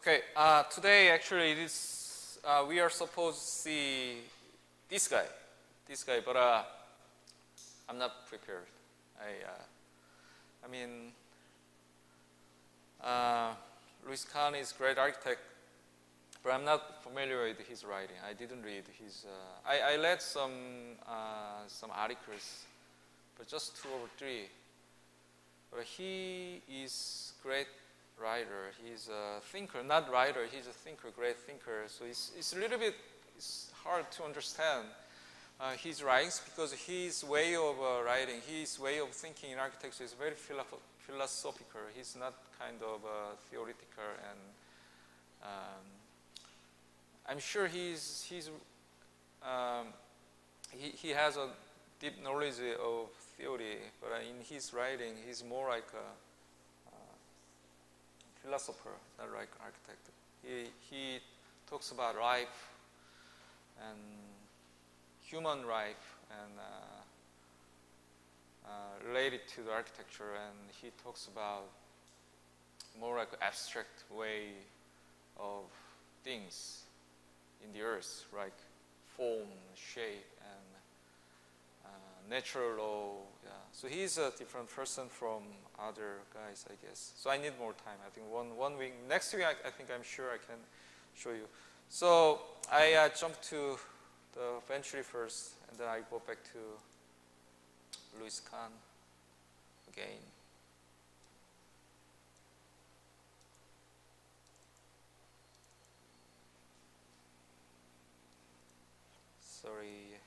Okay, today actually it is, we are supposed to see this guy, but I'm not prepared. I mean, Louis Kahn is a great architect, but I'm not familiar with his writing. I didn't read his. I read some articles, but just 2 or 3. But he is great writer. He's a thinker, not writer. He's a thinker, great thinker. So it's a little bit hard to understand his writings because his way of writing, his way of thinking in architecture is very philosophical. He's not kind of theoretical, and I'm sure he has a deep knowledge of theory, but in his writing, he's more like a philosopher, not like architect. He talks about life and human life and related to the architecture, and he talks about more like an abstract way of things in the earth, like form, shape, and natural law. Yeah. So he's a different person from other guys, I guess. So I need more time. I think one week. Next week, I'm sure I can show you. So I jump to the Venturi first, and then I go back to Louis Kahn again. Sorry.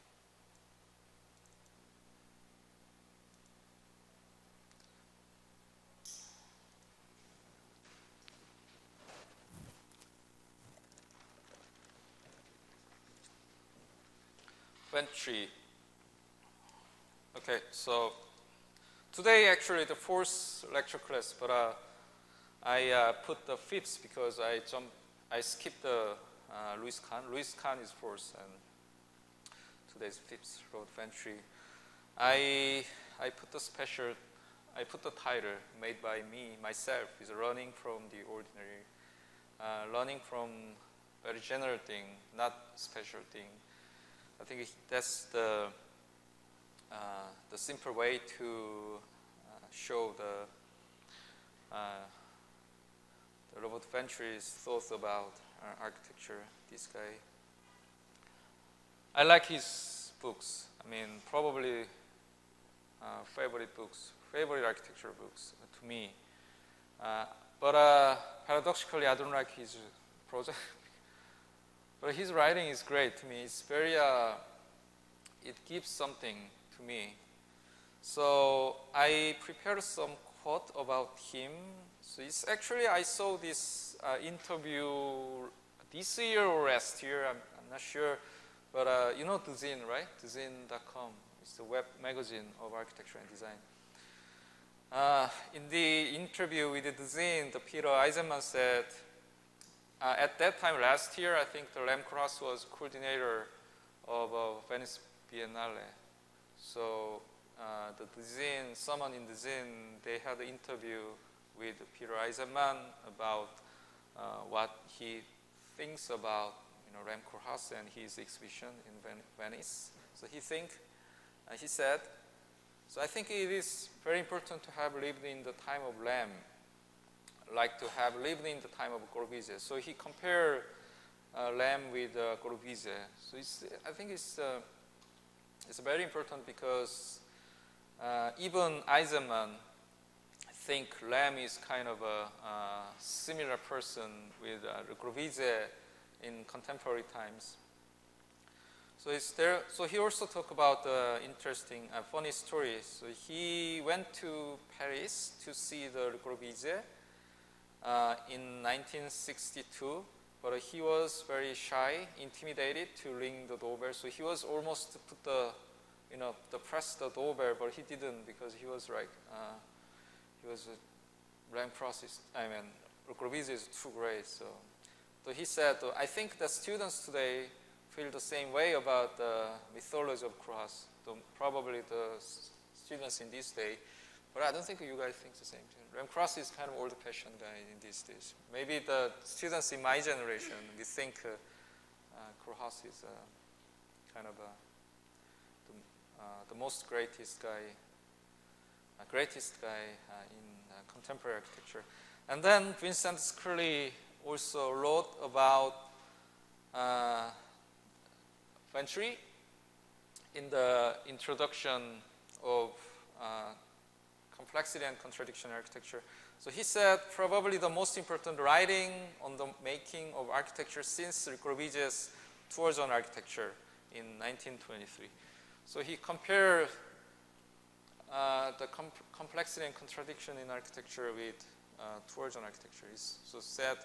Venturi. Okay, so today actually the 4th lecture class, but I put the 5th because I skipped the Louis Kahn. Louis Kahn is 4th, and today's 5th, wrote Venturi. I put the title made by myself, is running from the ordinary, learning from very general thing, not special thing. I think that's the simple way to show the Robert Venturi's thoughts about architecture. This guy, I like his books. I mean, probably favorite architecture books to me. But paradoxically, I don't like his project. But his writing is great to me. It's very, it gives something to me. So I prepared some quote about him. So it's actually, I saw this interview this year or last year, I'm not sure. But you know Dzin, right? Dzin.com. It's the web magazine of architecture and design. In the interview with Dzin, the Peter Eisenman said, at that time last year, I think the Lem Cross was coordinator of Venice Biennale. So someone in the Dzin, they had an interview with Peter Eisenman about what he thinks about Lem Koolhaas and his exhibition in Venice. So he said, so I think it is very important to have lived in the time of Lem, like to have lived in the time of Corbusier. So he compared Lem with Corbusier. So I think it's very important because even Eisenman think Lem is kind of a similar person with Corbusier in contemporary times. So it's there. So he also talked about interesting, funny stories. So he went to Paris to see the Le Corbusier in 1962, but he was very shy, intimidated to ring the doorbell. So he was almost to put the press the doorbell, but he didn't because he was like, he was a rank process. I mean, Le Corbusier is too great. So he said, I think the students today feel the same way about the mythology of Koolhaas. Probably the students in this day But I don't think you guys think the same thing. Rem Koolhaas is kind of old-fashioned guy in these days. Maybe the students in my generation, we think Koolhaas is kind of the most greatest guy in contemporary architecture. And then Vincent Scully also wrote about Venturi in the introduction of complexity and contradiction in architecture. So he said probably the most important writing on the making of architecture since Le Corbusier's Tours on Architecture in 1923. So he compared the complexity and contradiction in architecture with Tours on Architecture. He so said,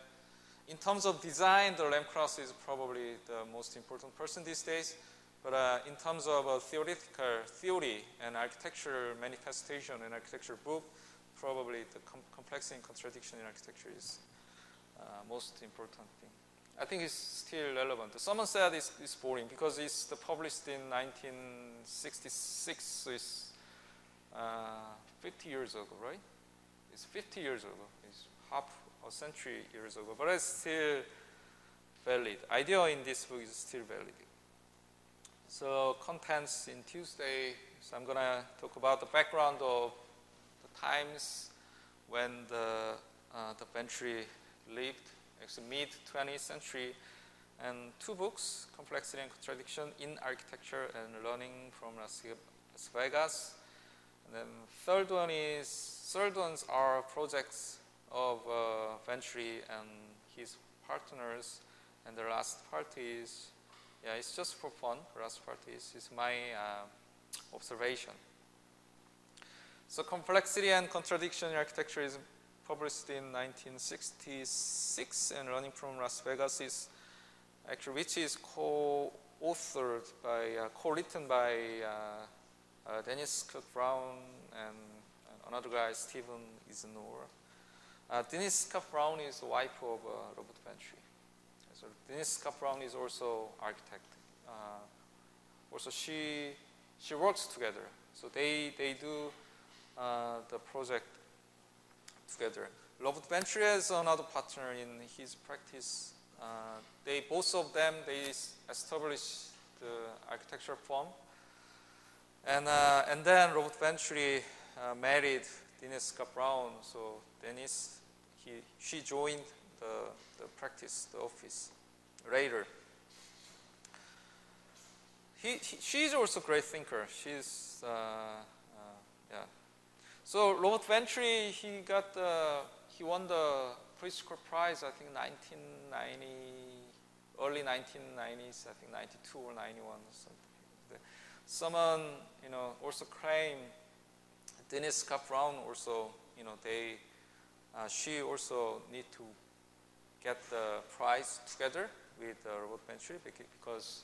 in terms of design, the Rem Koolhaas is probably the most important person these days. But in terms of theoretical theory and architecture manifestation and architecture book, probably the complexity and contradiction in architecture is most important thing. I think it's still relevant. Someone said it's boring because it's published in 1966, so it's 50 years ago, right? It's 50 years ago. It's half a century years ago, but it's still valid. Idea in this book is still valid. So contents in Tuesday, so I'm gonna talk about the background of the times when the Venturi lived, actually mid-20th century, and two books, Complexity and Contradiction in Architecture and Learning from Las Vegas. And then third ones are projects of Venturi and his partners, and the last part is, yeah, it's just for fun. The last part is my observation. So Complexity and Contradiction in Architecture is published in 1966, and Learning from Las Vegas is actually, which is co-written by Dennis Scott Brown and another guy, Stephen Isenor. Dennis Scott Brown is the wife of Robert Venturi. So Dennis Scott Brown is also architect. Also, she works together. So they do the project together. Robert Venturi is another partner in his practice. Both of them established the architecture firm, and then Robert Venturi married Dennis Scott Brown. So she joined the practice, the office later. She's also a great thinker. She's yeah. So Robert Venturi, he won the Pritzker Prize, I think early 1990s, I think 92 or 91 or something. Someone, also claimed Dennis Scott Brown also, she also need to get the prize together with Robert Venturi because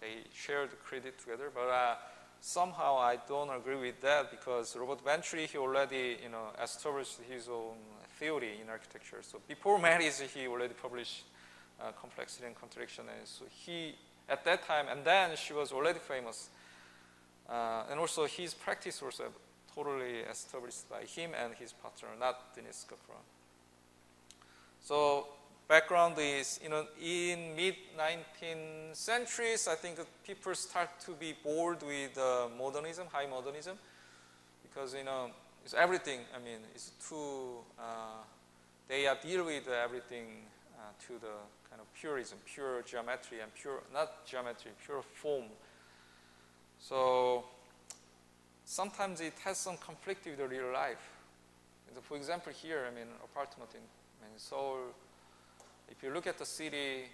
they share the credit together. But somehow I don't agree with that because Robert Venturi, he already established his own theory in architecture. So before marriage, he already published Complexity and Contradiction. And so he, at that time, and then she was already famous. And also his practice was totally established by him and his partner, not Dennis Scott Brown. So background is, in mid-19th centuries, I think people start to be bored with modernism, high modernism, because, it's everything. I mean, it's too, they deal with everything to the kind of purism, pure geometry and not geometry, pure form. So sometimes it has some conflict with the real life. For example, here, apartment in Seoul, if you look at the city,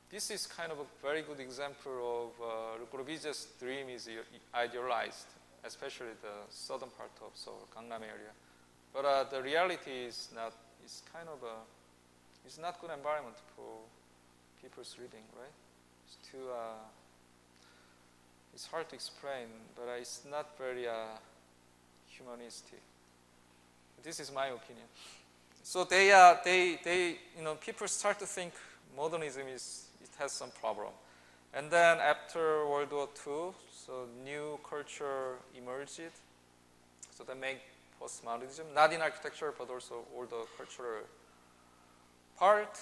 this is kind of a very good example of Le Corbusier's dream is idealized, especially the southern part of Seoul, Gangnam area. But the reality is not. It's kind of it's not good environment for people's living, right? It's too. It's hard to explain, but it's not very humanistic. This is my opinion. So people start to think modernism it has some problem, And then after World War II, so new culture emerged. So that made postmodernism, not in architecture, but also all the cultural part.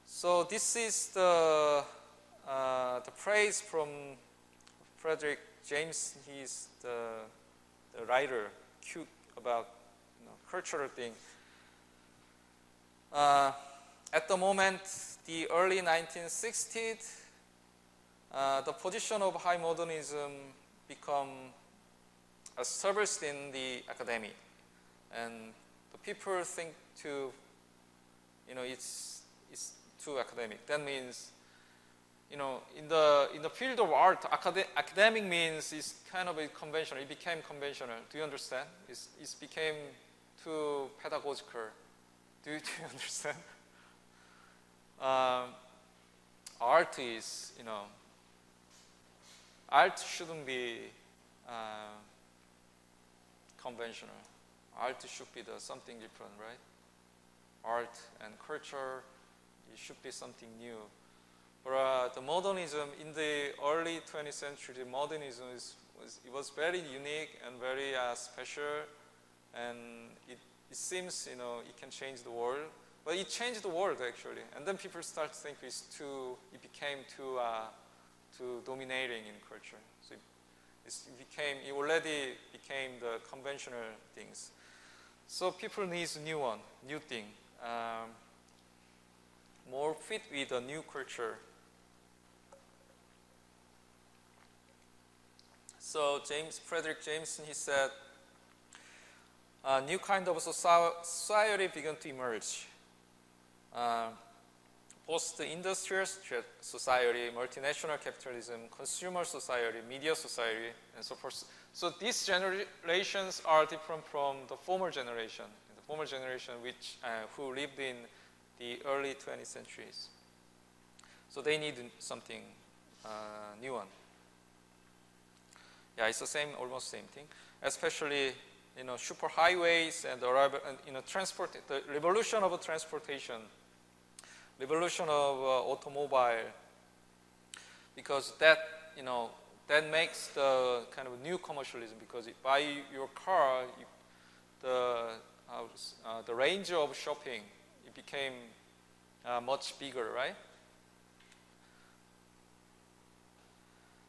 So this is the praise from Frederick James. He's the writer, cute about cultural thing. At the moment, the early 1960s, the position of high modernism become established in the academy, and the people think to, it's too academic. That means, in the field of art, academic means it's kind of a conventional. It became conventional. Do you understand? It became too pedagogical. Do you understand? Art is, art shouldn't be conventional. Art should be something different, right? Art and culture, it should be something new. But the modernism in the early 20th century, the modernism was very unique and very special, and it seems it can change the world. But it changed the world actually, and then people start to think it became too dominating in culture. So it already became the conventional things. So people need new thing, more fit with the new culture. So Frederick Jameson, he said, a new kind of society began to emerge. Post-industrial society, multinational capitalism, consumer society, media society, and so forth. So these generations are different from the former generation. The former generation who lived in the early 20th centuries. So they need something new one. Yeah, it's the same, almost same thing. Especially, superhighways and transport, the revolution of transportation, revolution of automobile, because that makes the kind of new commercialism, because by your car, the range of shopping, it became much bigger, right?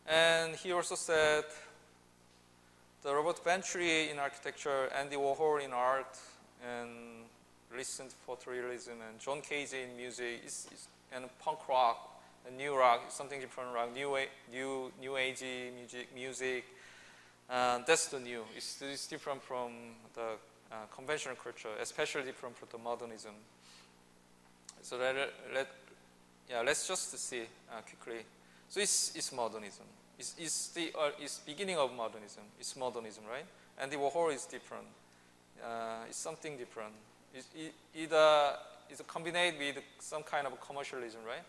And he also said, the Robert Venturi in architecture, Andy Warhol in art, and recent photorealism, and John Casey in music, and punk rock, and new rock, something different rock, new agey music. That's the new. It's different from the conventional culture, especially different from the modernism. So let's just see quickly. So it's modernism. It's beginning of modernism. It's modernism, right? And the Warhol is different. It's something different. It's combined with some kind of commercialism, right?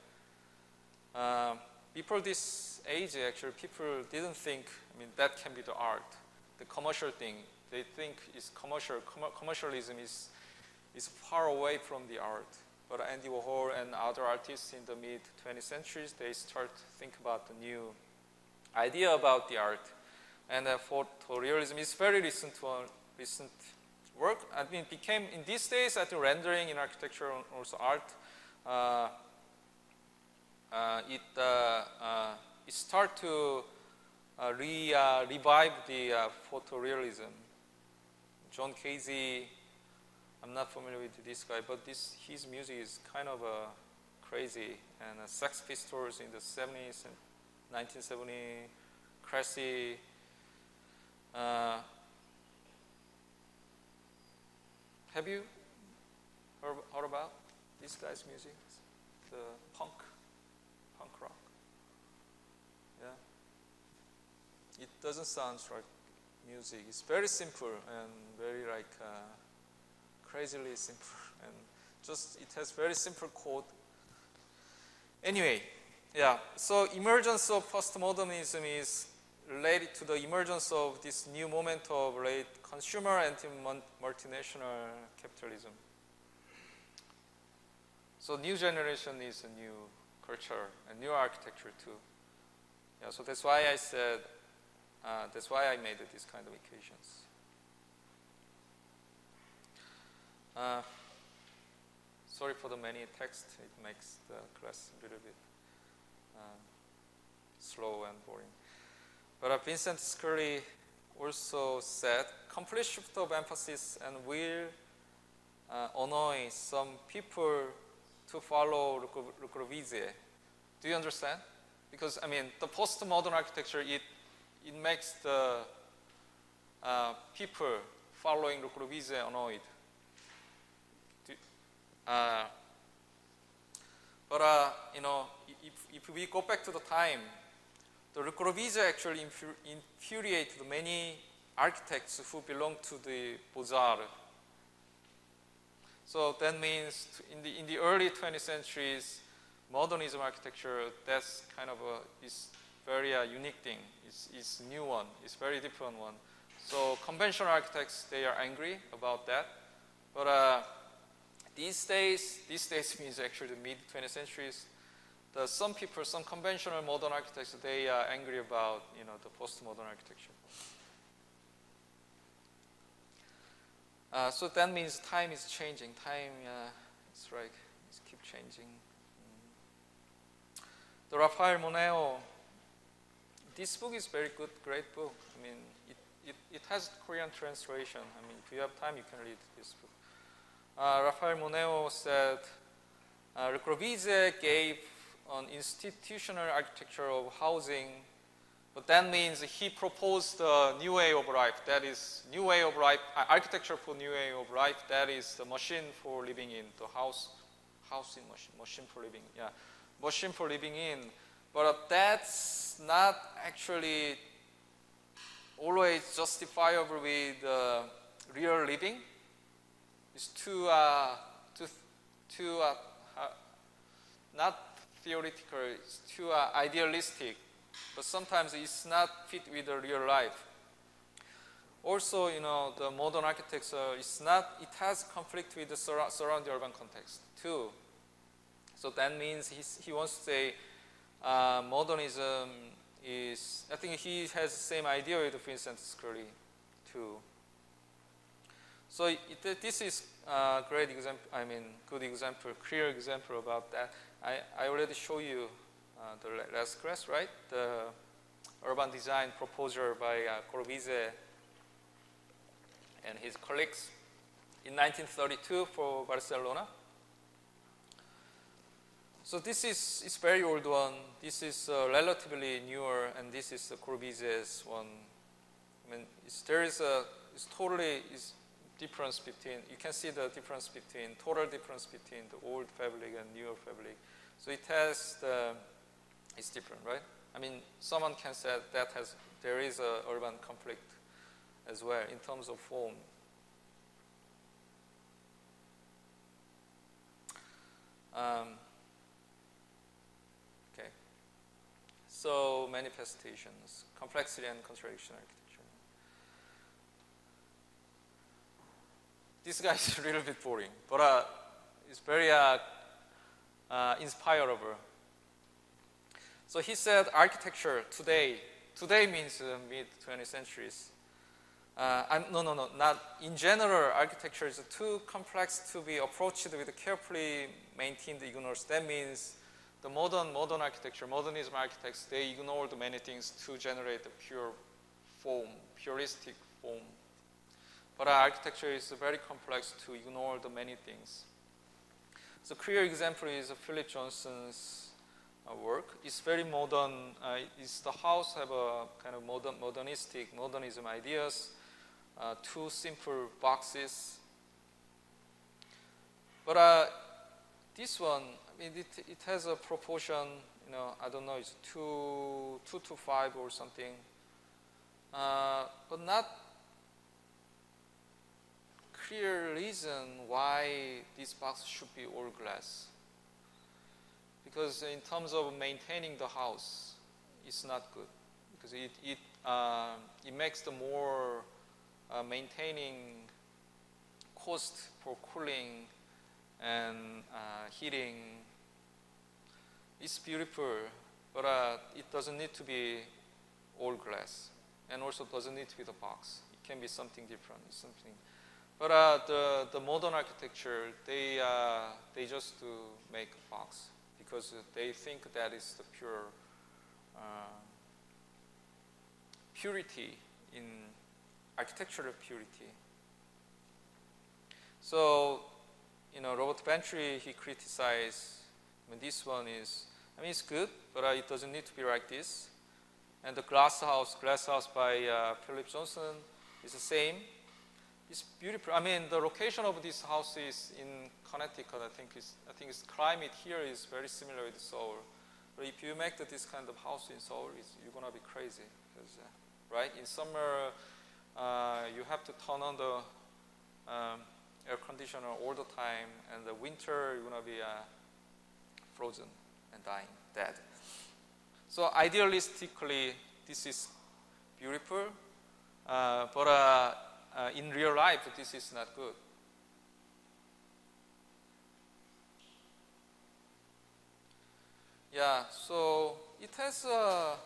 Before this age, actually, people didn't think, that can be the art. The commercial thing, they think is commercial. Commercialism is far away from the art. But Andy Warhol and other artists in the mid-20th centuries, they start to think about the new idea about the art. And photorealism is very recent work. It became, in these days, I think rendering in architecture and also art, it start to revive the photorealism. John Casey, I'm not familiar with this guy, but his music is kind of crazy. And Sex Pistols in the 70s, 1970, Cressy. Have you heard about this guy's music? The punk rock. Yeah. It doesn't sound like music. It's very simple and very crazily simple, and just it has very simple code. Anyway, yeah. So emergence of postmodernism is related to the emergence of this new moment of late consumer and multinational capitalism. So new generation is a new culture and new architecture too. Yeah, so that's why I said, that's why I made these kind of equations. Sorry for the many text. It makes the class a little bit slow and boring. But Vincent Scully also said, complete shift of emphasis and will annoy some people to follow Le Corbusier. Do you understand? Because, I mean, the postmodern architecture, it makes the people following Le Corbusier annoyed. You know, if we go back to the time, the Le Corbusier actually infuriated many architects who belong to the Beaux-Arts. So that means in the early 20th centuries, modernism architecture, that's kind of is very unique thing. It's a new one. It's a very different one. So conventional architects, they are angry about that. But these days means actually the mid 20th centuries. Some people, some conventional modern architects, they are angry about, you know, the postmodern architecture. So that means time is changing. Time, it's right, it's keep changing. The Raphael Moneo, this book is very good, great book. I mean, it has Korean translation. I mean, if you have time, you can read this book. Raphael Moneo said, Le Corbusier gave an institutional architecture of housing, but that means he proposed a new way of life. That is, new way of life, architecture for new way of life. That is the machine for living in, the house in machine for living, yeah, machine for living in. But that's not actually always justifiable with real living. It's too not theoretical, it's too idealistic, but sometimes it's not fit with the real life. Also, you know, the modern architecture is not, it has conflict with the surrounding urban context too. So that means he wants to say modernism is, I think he has the same idea with Vincent Scully too. So this is a great example, I mean, good example, clear example about that. I already showed you the last class, right? The urban design proposal by Corbusier and his colleagues in 1932 for Barcelona. So this is very old one. This is relatively newer, and this is the Corbusier's one. I mean, it's totally difference between, you can see the difference between, total difference between the old fabric and newer fabric. So it has it's different, right? I mean, someone can say that there is a urban conflict as well in terms of form. Okay. So manifestations, complexity and contradiction architecture. This guy is a little bit boring, but it's very inspirable. So he said architecture today means mid-20th centuries. No, not in general, architecture is too complex to be approached with carefully maintained ignorance. That means the modern architecture, modernism architects, they ignore the many things to generate a pure form, puristic form. But architecture is very complex to ignore the many things. So clear example is Philip Johnson's work. It's very modern. The house have a kind of modernism ideas. Two simple boxes. But this one, I mean, it has a proportion. You know, I don't know, it's 2 to 5 or something. But not clear reason why this box should be all glass. Because in terms of maintaining the house, it's not good. Because it makes the more maintaining cost for cooling and heating. It's beautiful, but it doesn't need to be all glass, and also doesn't need to be the box. It can be something different, something. But the modern architecture, they just make a box because they think that is the purity in architectural purity. So, Robert Bentry, he criticized, this one is, it's good, but it doesn't need to be like this. And the glass house by Philip Johnson is the same. It's beautiful. The location of this house is in Connecticut. I think its climate here is very similar with Seoul. But if you make this kind of house in Seoul, you're gonna be crazy. Because, right? In summer, you have to turn on the air conditioner all the time, and the winter you're gonna be frozen and dying, dead. So idealistically, this is beautiful, but in real life, this is not good. Yeah, so it has a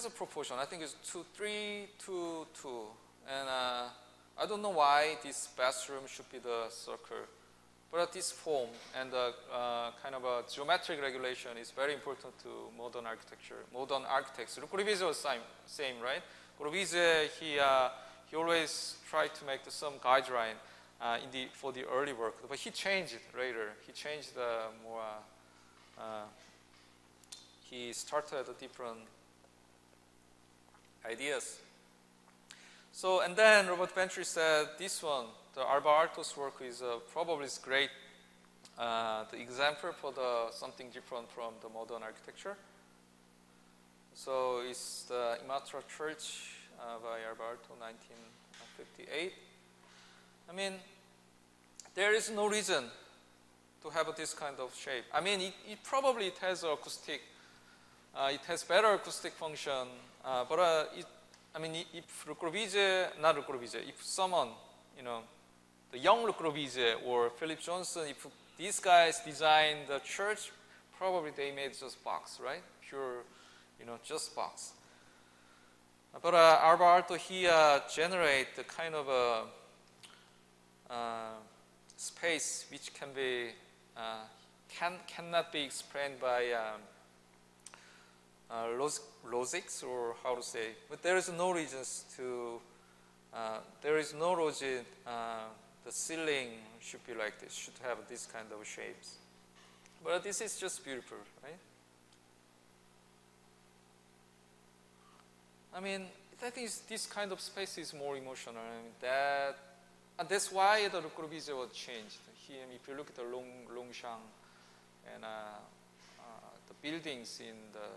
proportion. I think it's 3, 2, 2. And I don't know why this bathroom should be the circle. But this form and the kind of a geometric regulation is very important to modern architecture. Modern architects. Le Corbusier was same, right? Corbusier, he always tried to make some guideline for the early work, but he changed it later. He changed the more. He started different ideas. So, and then Robert Bentry said this one, the Alvar Aalto's work is probably great, the example for something different from the modern architecture. So it's the Imatra Church by Alvar Aalto, 1958. There is no reason to have this kind of shape. It probably has acoustic, it has better acoustic function, but if Le Corbusier, not Le Corbusier, if someone, the young Le Corbusier or Philip Johnson, if these guys designed the church, probably they made just box, right? Pure, just box. But Alvar Aalto, he generate the kind of a space which can be cannot be explained by logics, or how to say, but there is no reasons to, there is no logic, the ceiling should be like this, should have this kind of shapes. But this is just beautiful, right? I think this kind of space is more emotional. That's why the Le Corbusier was changed. If you look at the Longchamp and the buildings in the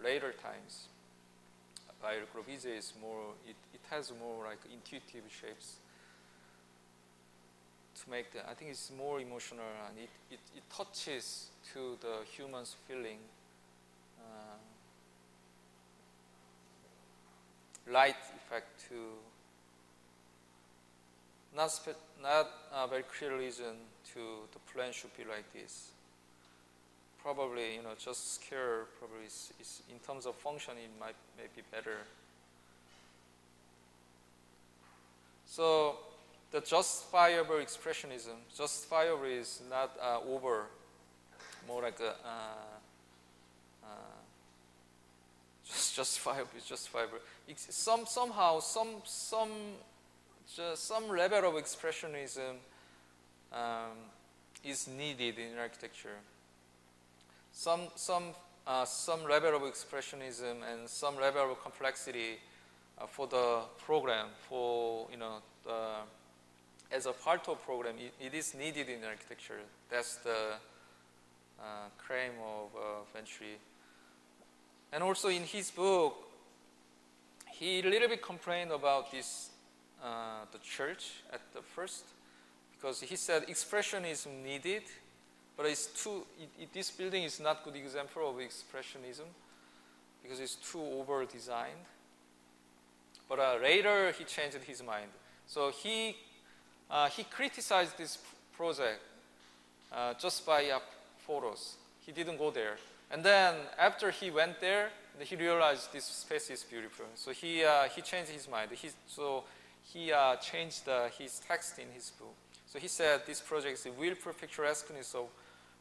later times by Le Corbusier is more, it has more like intuitive shapes to make I think it's more emotional, and it touches to the human's feeling. Light effect to not very clear reason to the plan should be like this. Probably, just scale probably is in terms of function, it may be better. So the justifiable expressionism, justifiable is not over, more like justifiable is justifiable. Somehow some level of expressionism is needed in architecture. Some level of expressionism and some level of complexity for the program, for as a part of program, it is needed in architecture. That's the claim of Bentry. And also in his book, he a little bit complained about this the church at the first, because he said expressionism needed, but it's this building is not good example of expressionism because it's too over designed. But later he changed his mind. So he criticized this project just by photos. he didn't go there. And then after he went there, he realized this space is beautiful. So he changed his mind. He changed his text in his book. So he said this project is a willful picturesqueness of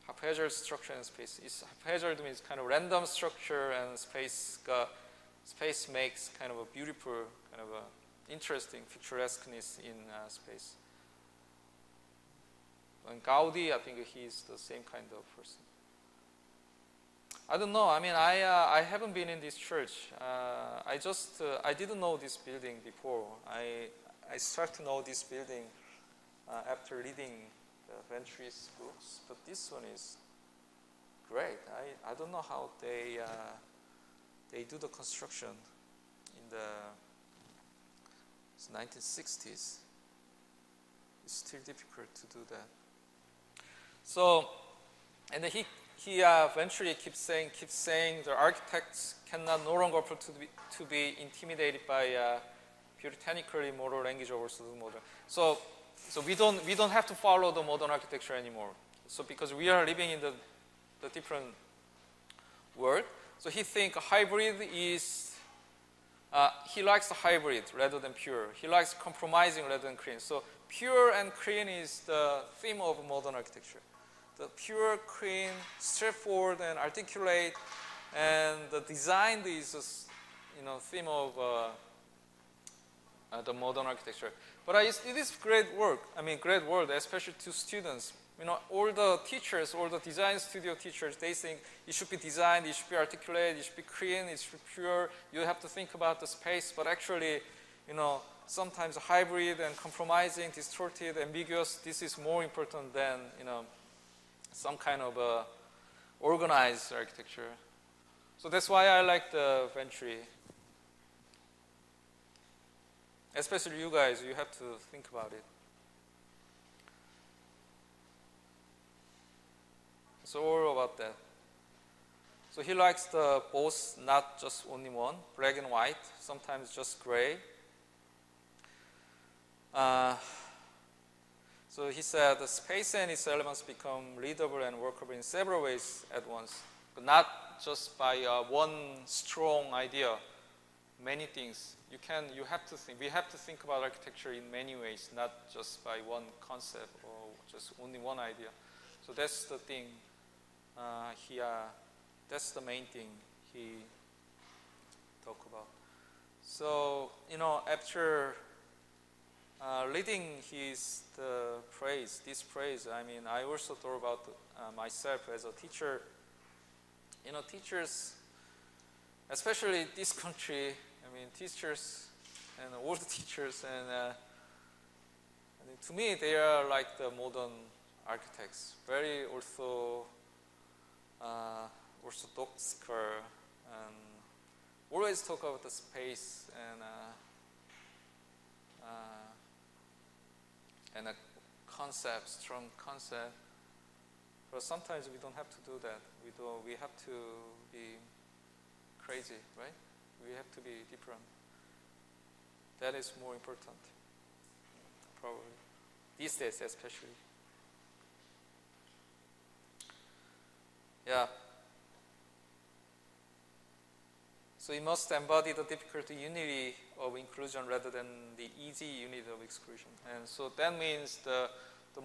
haphazard structure and space. Haphazard means kind of random structure, and space makes kind of a beautiful, kind of a interesting picturesqueness in space. And Gaudi, I think he's the same kind of person. I don't know. I mean, I haven't been in this church. I didn't know this building before. I started to know this building after reading the Venturi's books. But this one is great. I don't know how they do the construction in the 1960s. It's still difficult to do that. So, and then he eventually keeps saying the architects cannot no longer afford to be intimidated by puritanically moral language of orthodox modern. So we don't have to follow the modern architecture anymore. So because we are living in the different world. So he thinks hybrid is he likes the hybrid rather than pure. He likes compromising rather than clean. So pure and clean is the theme of modern architecture. The pure, clean, straightforward, and articulate, and the design is, theme of the modern architecture. But it is great work. I mean, great work, especially to students. All the teachers, all the design studio teachers, they think it should be designed, it should be articulate, it should be clean, it should be pure. You have to think about the space, but actually, sometimes hybrid and compromising, distorted, ambiguous. This is more important than some kind of organized architecture. So that's why I like the Venturi. Especially you guys, you have to think about it. It's all about that. So he likes the both, not just only one, black and white, sometimes just gray. So he said the space and its elements become readable and workable in several ways at once, but not just by one strong idea. Many things. We have to think about architecture in many ways, not just by one concept or just only one idea. So that's the thing. That's the main thing he talked about. So after reading this praise, I mean, I also thought about myself as a teacher. Teachers, especially this country, I mean, teachers and old teachers, and to me, they are like the modern architects, very orthodoxical, and always talk about the space and a concept, strong concept. But sometimes we don't have to do that. We have to be crazy, right? We have to be different. That is more important, probably. These days, especially. Yeah. So it must embody the difficult unity of inclusion rather than the easy unity of exclusion. And so that means the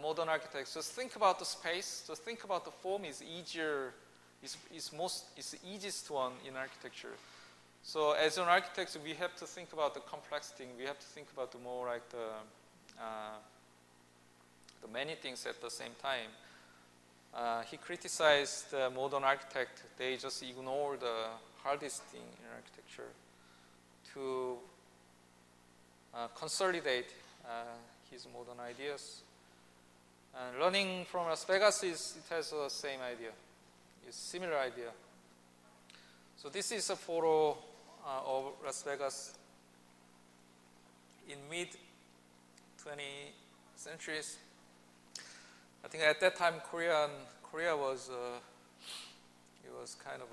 modern architects just think about the space, just think about the form is easier, is the easiest one in architecture. So as an architect, we have to think about the complex thing. We have to think about the more like the many things at the same time. He criticized the modern architect. They just ignore the hardest thing in architecture to consolidate his modern ideas. And learning from Las Vegas it has the same idea. It's similar idea. So this is a photo of Las Vegas in mid-20th centuries. I think at that time Korea was it was kind of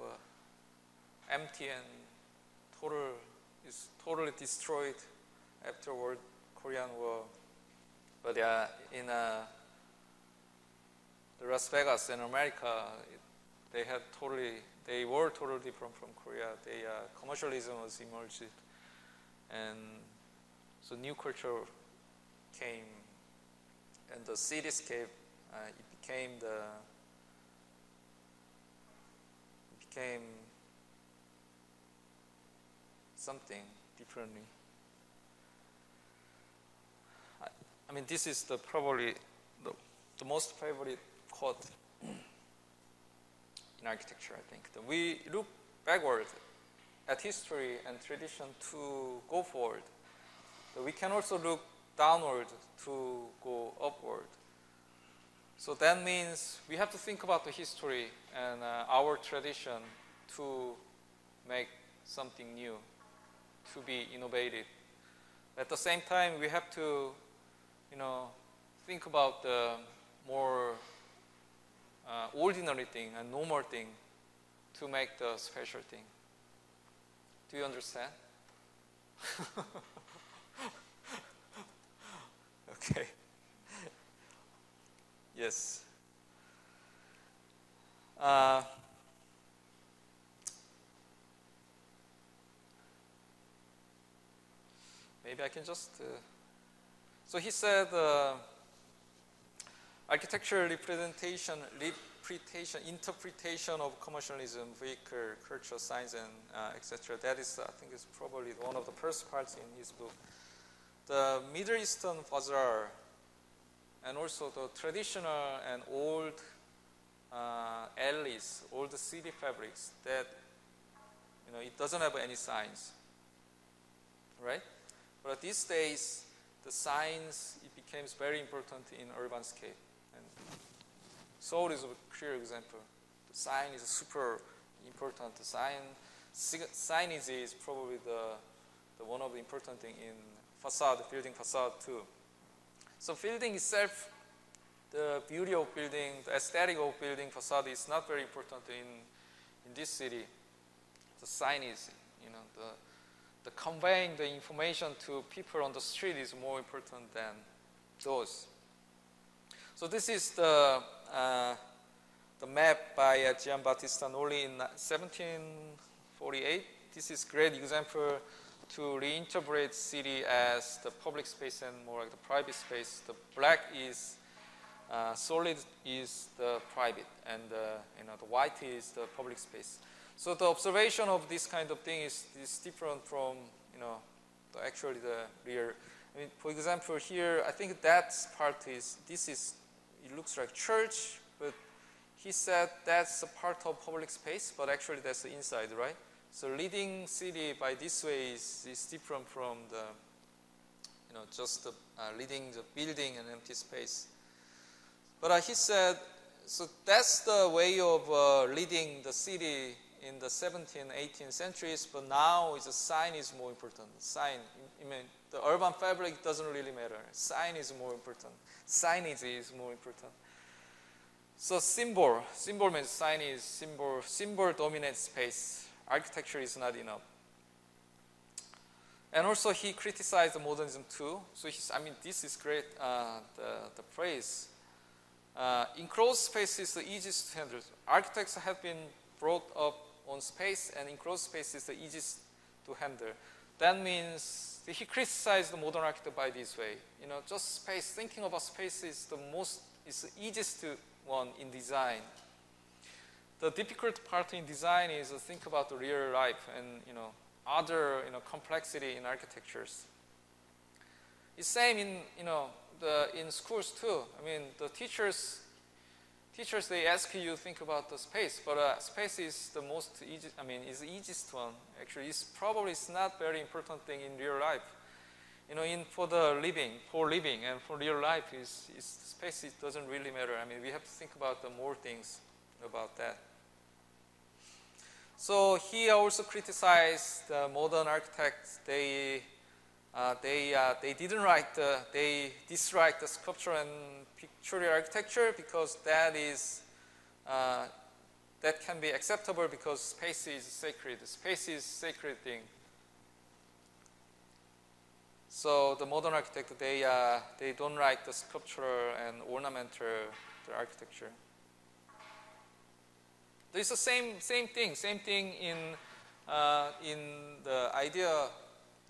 empty and totally destroyed after Korean War. But in the Las Vegas in America, they were totally different from Korea. Commercialism was emerged, and so new culture came, and the cityscape it became something differently. I mean, this is probably the most favorite quote in architecture, I think. We look backward at history and tradition to go forward. We can also look downward to go upward. So that means we have to think about the history and our tradition to make something new, to be innovative. At the same time, we have to, think about the more ordinary thing and normal thing to make the special thing. Do you understand? Okay. Yes. Maybe I can just. So he said, architectural interpretation of commercialism, vehicle, culture, science, and etc. That is, I think, is probably one of the first parts in his book. The Middle Eastern bazaar, and also the traditional and old alleys, all the city fabrics that, it doesn't have any signs, right? But these days, the signs, it becomes very important in urban scape. And Seoul is a clear example. The sign is super important. The signage is probably the one of the important thing in facade, building facade too. So building itself, the beauty of building, the aesthetic of building facade is not very important in this city. The signage, the conveying the information to people on the street is more important than those. So this is the map by Giambattista Nolli in 1748. This is great example to reinterpret city as the public space and more like the private space. The black is solid is the private, and the white is the public space. So the observation of this kind of thing is different from actually the real. I mean, for example, here I think that part is it looks like church, but he said that's a part of public space, but actually that's the inside, right? So leading city by this way is different from the just leading the building and empty space. But he said, so that's the way of leading the city in the 17th, 18th centuries, but now the sign is more important. Sign, I mean, the urban fabric doesn't really matter. Sign is more important. Signage is more important. So symbol means sign is symbol dominates space. Architecture is not enough. And also he criticized the modernism too. So this is great, the phrase. Enclosed space is the easiest to handle. Architects have been brought up on space, and enclosed space is the easiest to handle. That means he criticized the modern architect by this way. Just space, thinking about space is the easiest one in design. The difficult part in design is to think about the real life and other complexity in architectures. It's same in in schools too. I mean, the teachers they ask you to think about the space, but space is the most easy. I mean, is the easiest one. Actually, it's not very important thing in real life. For living and for real life is space. It doesn't really matter. I mean, we have to think about the more things about that. So he also criticized the modern architects. They disliked the sculpture and pictorial architecture because that can be acceptable because space is sacred. Space is sacred thing. So the modern architect they don't like the sculptural and ornamental architecture. It's the same thing in the idea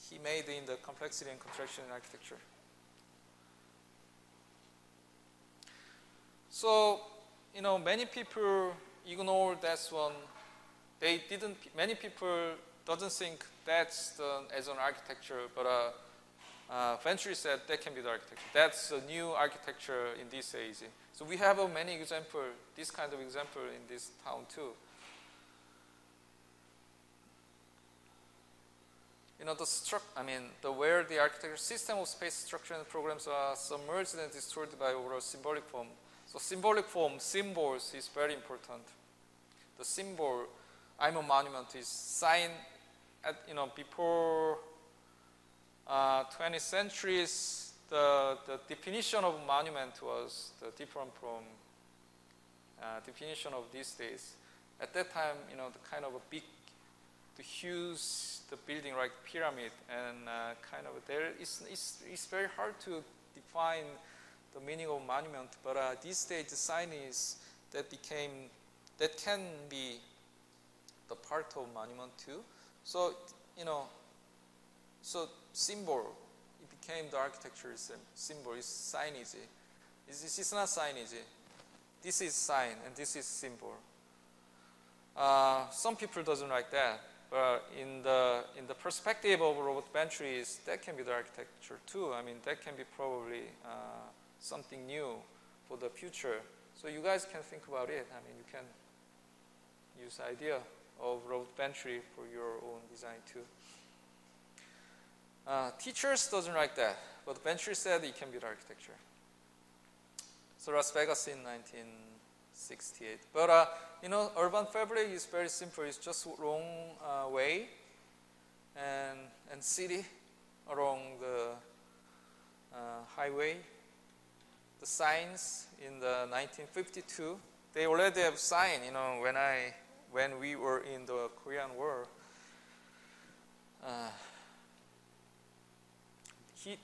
he made in the complexity and contraction in architecture. So, many people ignore that one. Many people doesn't think that's as an architecture, but Venturi said that can be the architecture. That's a new architecture in this age. So we have many example, this kind of example in this town too. Where the architecture system of space structure and programs are submerged and distorted by overall symbolic form. So symbolic form, symbols is very important. The symbol, I'm a monument, is sign at, before 20th centuries, the definition of monument was different from definition of these days. At that time, the kind of a big, the huge, the building like pyramid, and it's very hard to define the meaning of monument. But these days, the sign is that can be the part of monument too. So so symbol, it became the architecture symbol. Is signage. It's not signage. This is sign and this is symbol. Some people doesn't like that, but in the perspective of Robert Venturi's, that can be the architecture too. That can be probably something new for the future. So you guys can think about it. You can use idea of Robert Venturi for your own design too. Teachers doesn't like that, but Venturi said it can be the architecture. So Las Vegas in 1968. But urban fabric is very simple. It's just long way and city along the highway. The signs in the 1952, they already have sign. When we were in the Korean War.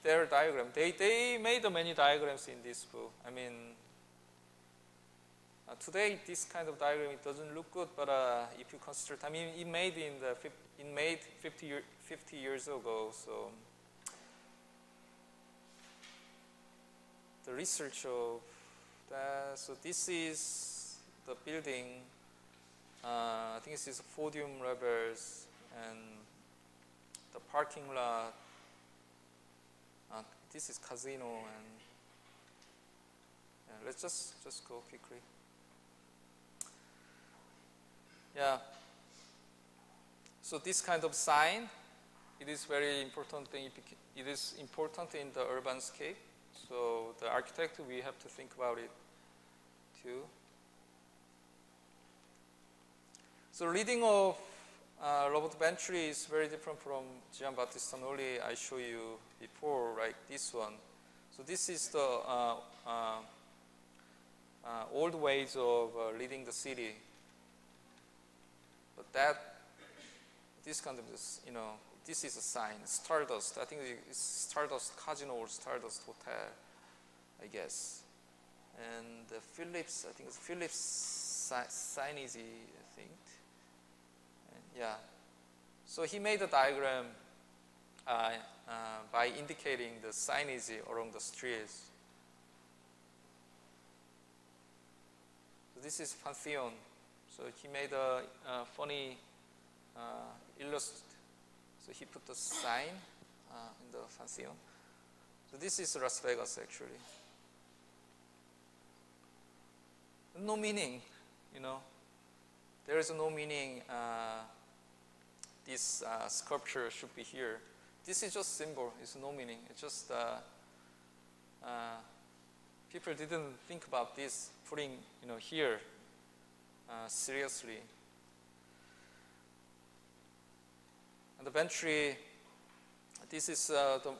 Their diagram. They made many diagrams in this book. Today this kind of diagram, it doesn't look good, but if you consider, it made 50 years ago. So the research of that. So this is the building. I think this is podium levels and the parking lot. This is casino, and let's just go quickly. Yeah. So this kind of sign, it is very important thing. It is important in the urban scape. So the architect, we have to think about it too. So reading of Robert Venturi is very different from Giambattista Nolli I showed you before, like this one. So this is the old ways of leading the city. But this kind of this is a sign, Stardust. I think it's Stardust Casino or Stardust Hotel, I guess. And Philips, I think it's Philips signage, I think. Yeah, so he made a diagram by indicating the signage along the streets. So this is Pantheon. So he made a funny illustration. So he put the sign in the Pantheon. So this is Las Vegas actually. No meaning, There is no meaning. This sculpture should be here. This is just symbol. It's no meaning. It's just people didn't think about this putting here seriously. And the Venturi. This is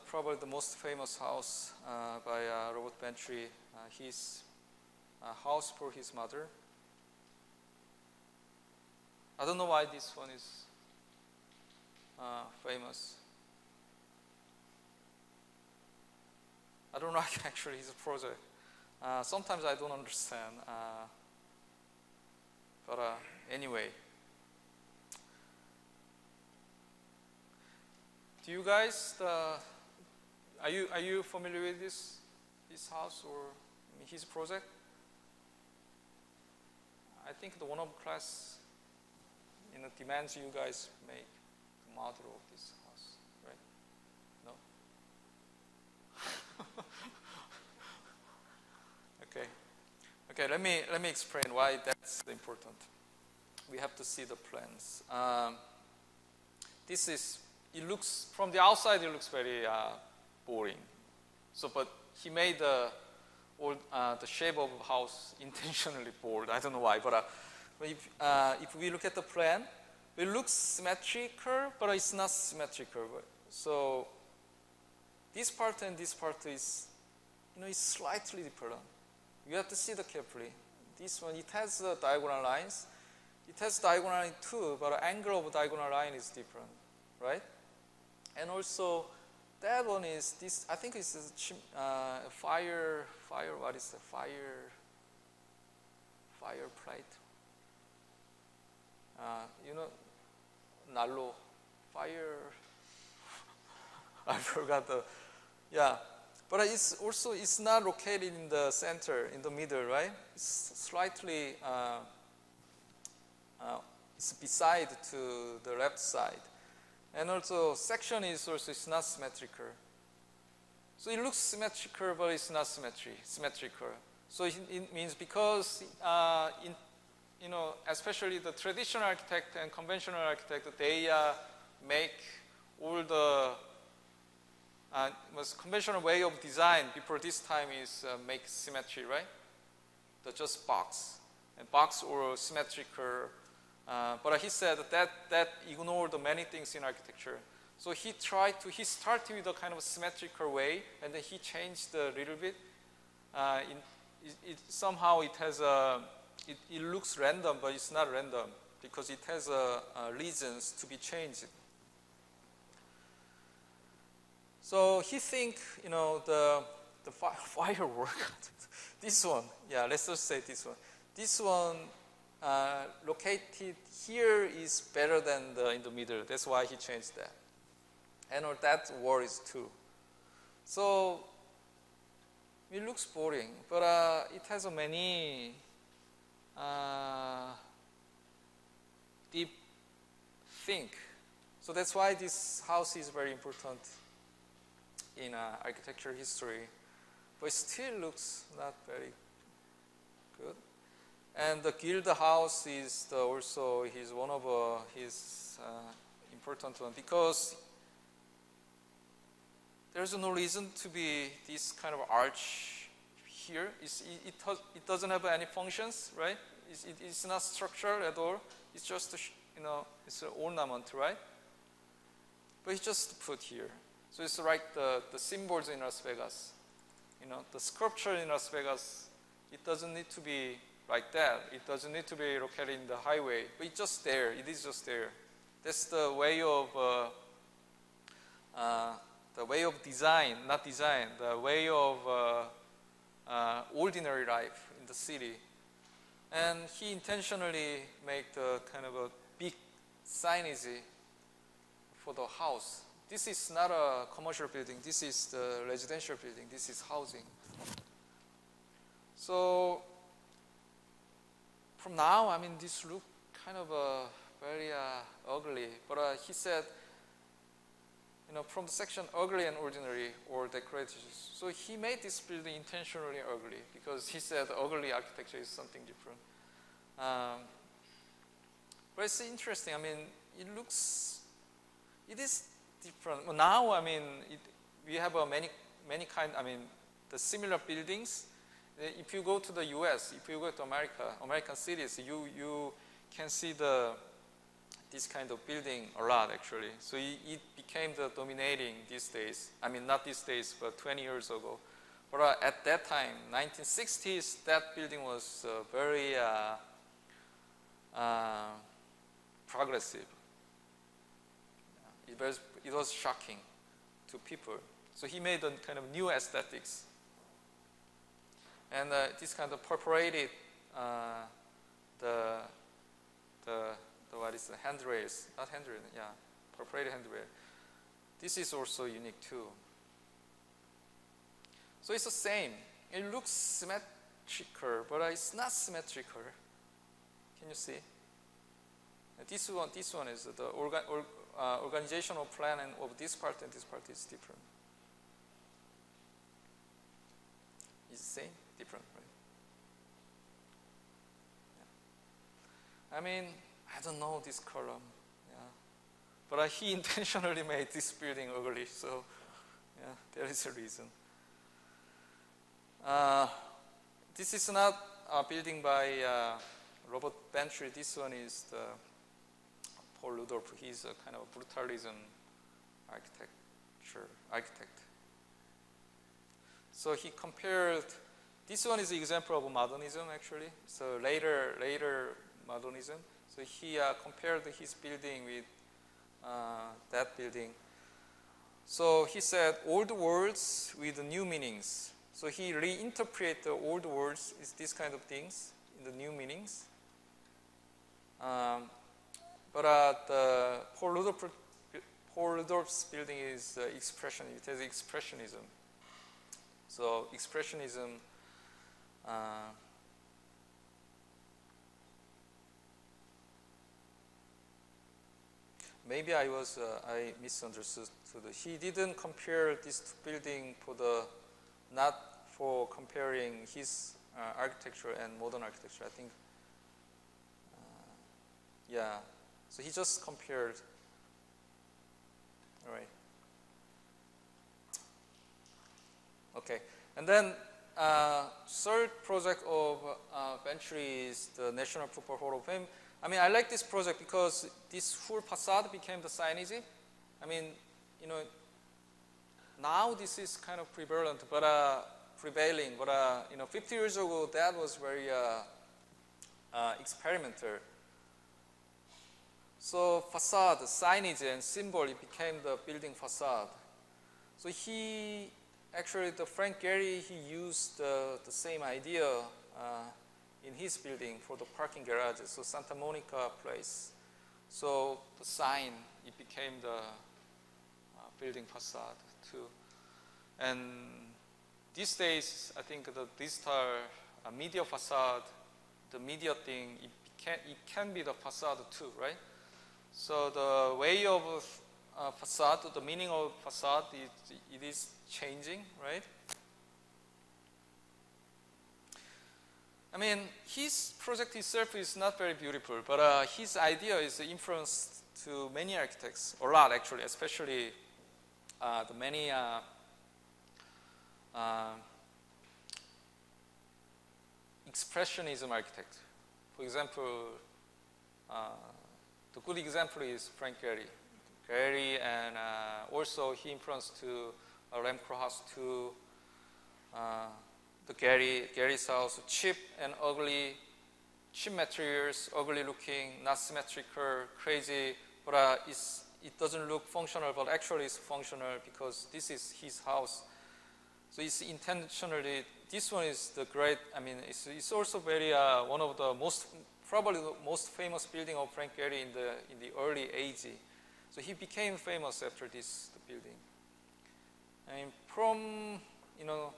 probably the most famous house by Robert Venturi. His house for his mother. I don't know why this one is famous. I don't like actually his project. Sometimes I don't understand, but Anyway, do you guys are you familiar with this house or his project? I think the one of class demands you guys make the model of this house, right? No? Okay. Okay, let me explain why that's important. We have to see the plans. It looks, from the outside it looks very boring. So, but he made the shape of the house intentionally bold. I don't know why, but if we look at the plan, it looks symmetrical, but it's not symmetrical. So this part and this part is, is slightly different. You have to see that carefully. This one, it has diagonal lines. It has diagonal line too, but the angle of diagonal line is different, right? And also, that one is this. I think it's a fire. What is the fire plate? Nallo, fire. I forgot the. Yeah, but it's not located in the center, in the middle, right? It's slightly. It's beside to the left side. And also, section is also not symmetrical. So it looks symmetrical, but it's not symmetrical. So it means because, especially the traditional architect and conventional architect, they make all the most conventional way of design before this time is make symmetry, right? Just box or symmetrical. But he said that ignored the many things in architecture. So he started with a kind of symmetrical way, and then he changed a little bit. Somehow it has it looks random, but it's not random because it has reasons to be changed. So he think, the firework, this one, yeah, let's just say this one. This one located here is better than in the middle. That's why he changed that. And that worries too. So it looks boring, but it has many deep think. So that's why this house is very important in architecture history. But it still looks not very good. And the Guild House is also one of his important one because there's no reason to be this kind of arch here. It doesn't have any functions, right? It's not structural at all. It's just it's an ornament, right? But it's just put here. So it's like the symbols in Las Vegas. The sculpture in Las Vegas. It doesn't need to be like that. It doesn't need to be located in the highway, but it's just there. It is just there. That's the way of design, not design. The way of ordinary life in the city. And he intentionally made the kind of a big signage for the house. This is not a commercial building. This is the residential building. This is housing. So from now, this look kind of very ugly. But he said, from the section ugly and ordinary or decorative. So he made this building intentionally ugly because he said ugly architecture is something different. But it's interesting. It is different. Well, now, we have many kind. The similar buildings. If you go to the U.S., if you go to American cities, you can see this kind of building a lot actually. So it became the dominating these days. Not these days, but 20 years ago. But at that time, 1960s, that building was very progressive. It was shocking to people. So he made a kind of new aesthetics. And this kind of perforated the what is the handrails? Not handrail, yeah, perforated handrail. This is also unique too. So it's the same. It looks symmetrical, but it's not symmetrical. Can you see? This one is the organizational plan and of this part and this part is different. Is the same? Different, right? Yeah. I mean, I don't know this column, yeah. But he intentionally made this building ugly, so yeah, there is a reason. This is not a building by Robert Bentry. This one is the Paul Rudolph. He's a kind of brutalism architect. So he compared, this one is an example of modernism actually. So later modernism. So he compared his building with that building. So he said old words with new meanings. So he reinterpreted the old words as these kind of things in the new meanings. But the Paul Rudolph's building is expression. It has expressionism. So expressionism. Maybe I misunderstood. He didn't compare this building for not for comparing his architecture and modern architecture. I think, yeah. So he just compared. All right. Okay. And then third project of Bentry is the National Football Hall of Fame. I mean, I like this project because this full facade became the signage. I mean, you know, now this is kind of prevailing, but you know, 50 years ago that was very experimental. So facade, signage, and symbol, it became the building facade. So the Frank Gehry, he used the same idea in his building for the parking garages. So Santa Monica Place. So the sign, it became the building facade too. And these days, I think the digital media facade, the media thing, it can be the facade too, right? So the way of facade, the meaning of facade, it is changing, right? I mean, his project itself is not very beautiful, but his idea is influenced to many architects, a lot actually, especially the many expressionism architects. For example, the good example is Frank Gehry. Gehry, and also he influenced to Rem Koolhaas too. The Gehry's house, cheap and ugly, cheap materials, ugly looking, not symmetrical, crazy, but it doesn't look functional, but actually it's functional because this is his house. So it's intentionally, this one is the great, I mean, it's also very, one of the probably the most famous building of Frank Gehry in the early 80s. So he became famous after this building. And from, you know,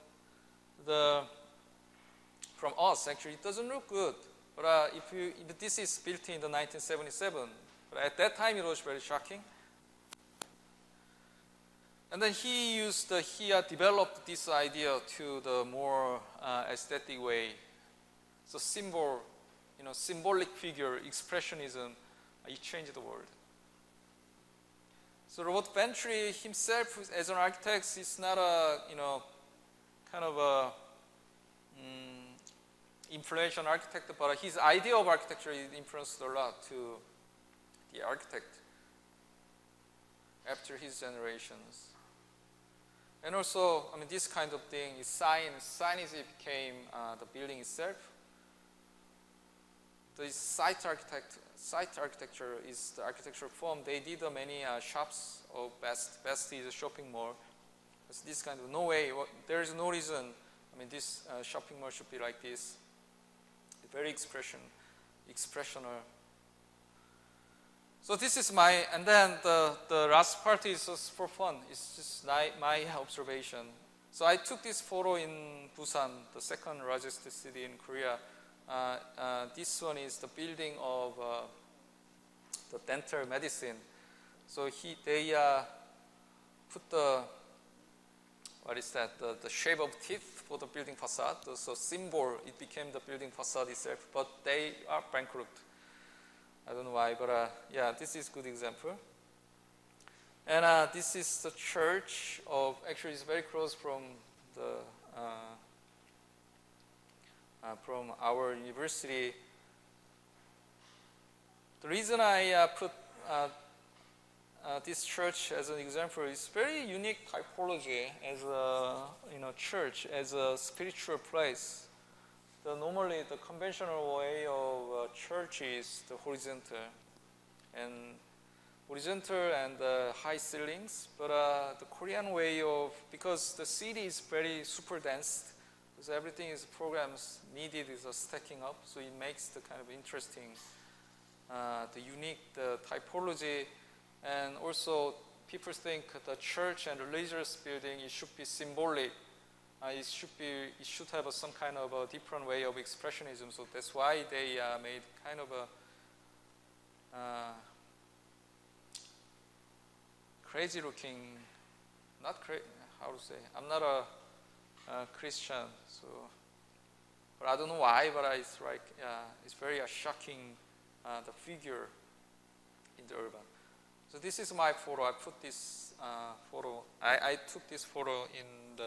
from us, actually, it doesn't look good. But if this is built in the 1977, but at that time it was very shocking. And then he developed this idea to the more aesthetic way. So symbolic figure, expressionism, it changed the world. So Robert Bentry himself, as an architect, is not a, kind of a influential architect, but his idea of architecture influenced a lot to the architect after his generations. And also, I mean, this kind of thing is signage became the building itself. The site architecture is the architectural form. They did many shops of Best is a shopping mall. It's this kind of, no way, there is no reason, I mean, this shopping mall should be like this. Very expressional. So this is my, and then the last part is just for fun. It's just my observation. So I took this photo in Busan, the second largest city in Korea. This one is the building of the dental medicine. So they put the, what is that, the shape of teeth for the building facade. So symbol, it became the building facade itself, but they are bankrupt. I don't know why, but yeah, this is a good example. And this is the church of, actually it's very close from our university. The reason I put this church as an example is very unique typology as a church, as a spiritual place. Normally, the conventional way of church is the horizontal and high ceilings. But the Korean way of, because the city is very super dense, because everything is programs needed is stacking up, so it makes the kind of interesting, the unique, the typology, and also people think the church and religious building, it should be symbolic. It should have some kind of a different way of expressionism. So that's why they made kind of a crazy looking, not crazy, how to say, I'm not a Christian, so, but I don't know why, but it's like, it's very shocking, the figure in the urban. So this is my photo. I put this photo, I took this photo in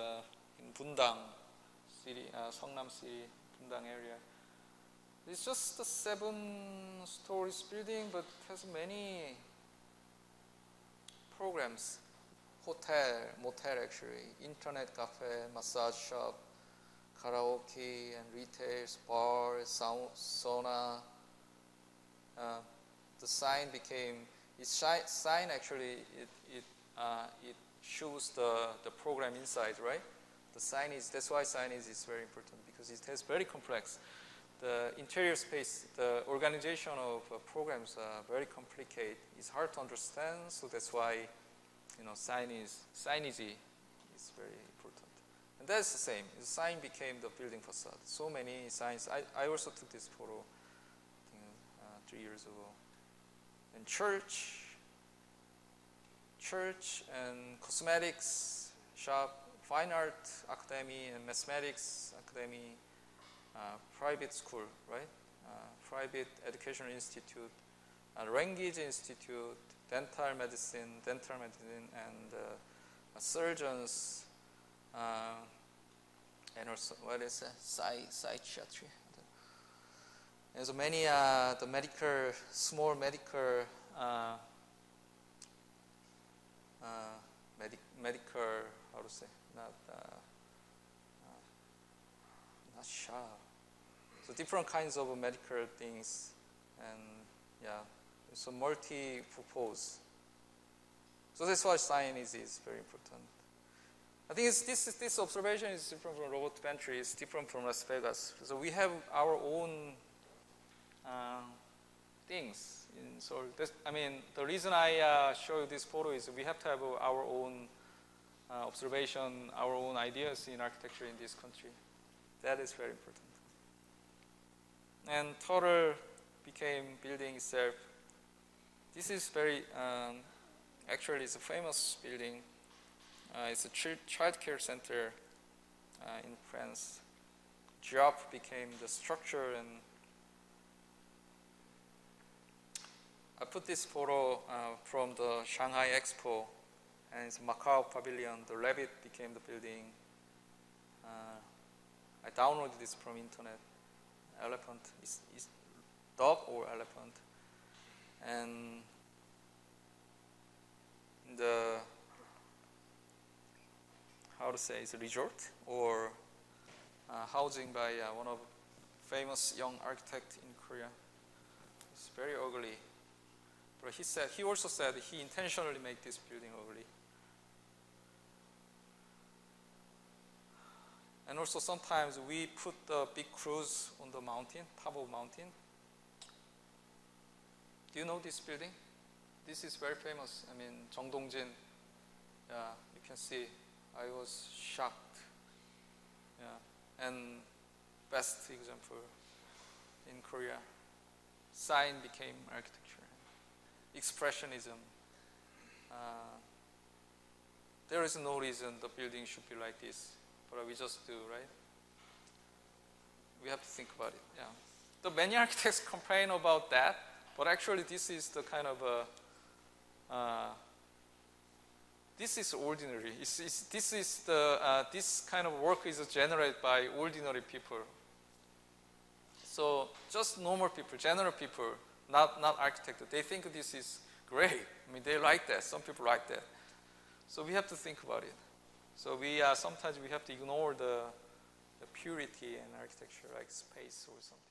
Bundang city, Seongnam city, Bundang area. It's just a 7-story building, but has many programs. Hotel, motel actually, internet cafe, massage shop, karaoke and retail, bar, sauna. The sign became, sign actually, it shows the program inside, right? The sign is, that's why sign is very important, because it has very complex. The interior space, the organization of programs are very complicated. It's hard to understand, so that's why, signage is very important. And that's the same. The sign became the building facade. So many signs. I also took this photo, I think, 3 years ago. And church and cosmetics shop, fine art academy and mathematics academy, private school, right? Private educational institute, language institute, dental medicine, and surgeons, and also what is it? Psychiatry. And so many the medical, small medical, medical, how to say, not shop. So different kinds of medical things, and yeah, so multi-purpose. So that's why science is very important. I think this observation is different from Robert Bentry. It's different from Las Vegas. So we have our own things in Seoul. The reason I show you this photo is we have to have our own observation, our own ideas in architecture in this country. That is very important. And total became building itself. This is very, actually it's a famous building. It's a child care center in France. Job became the structure, and I put this photo from the Shanghai Expo, and it's Macau Pavilion. The rabbit became the building. I downloaded this from internet. Elephant is dog or elephant, and the, how to say, it's a resort or housing by one of famous young architect in Korea. It's very ugly, but he also said he intentionally made this building ugly. And also sometimes we put the big cruise on the mountain, top of mountain. Do you know this building? this is very famous. I mean, 정동진. Yeah, you can see. I was shocked. Yeah, and best example in Korea. Sign became architecture. Expressionism. There is no reason the building should be like this, but we just do, right? We have to think about it. Yeah. The many architects complain about that, but actually this is the kind of this is ordinary. This kind of work is generated by ordinary people. So just normal people, general people, not architects. They think this is great. I mean, they like that. Some people like that. So we have to think about it. So sometimes we have to ignore the purity in architecture, like space or something.